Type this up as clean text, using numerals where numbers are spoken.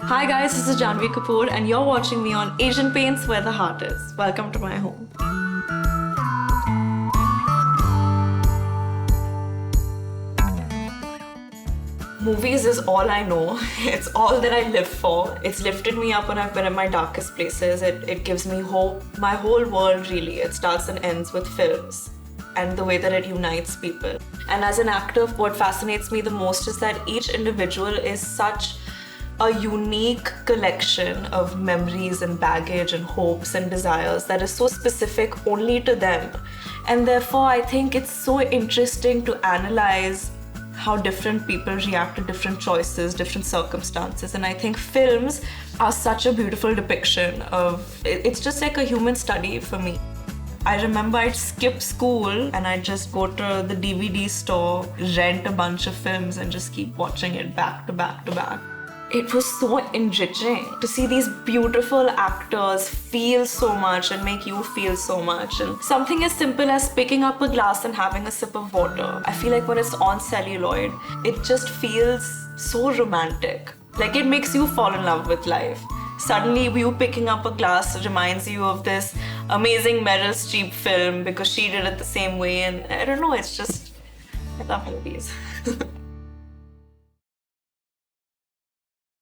Hi guys, this is Janhvi Kapoor and you're watching me on Asian Paints Where the Heart Is. Welcome to my home. Movies is all I know. It's all that I live for. It's lifted me up when I've been in my darkest places. It gives me hope. My whole world really, it starts and ends with films and the way that it unites people. And as an actor, what fascinates me the most is that each individual is such a unique collection of memories and baggage and hopes and desires that is so specific only to them. And therefore, I think it's so interesting to analyze how different people react to different choices, different circumstances. And I think films are such a beautiful depiction of, it's just like a human study for me. I remember I'd skip school and I'd just go to the DVD store, rent a bunch of films and just keep watching it back to back to back. It was so enriching to see these beautiful actors feel so much and make you feel so much. And something as simple as picking up a glass and having a sip of water. I feel like when it's on celluloid, it just feels so romantic. Like it makes you fall in love with life. Suddenly, you picking up a glass reminds you of this amazing Meryl Streep film because she did it the same way. And I don't know, it's just, I love movies.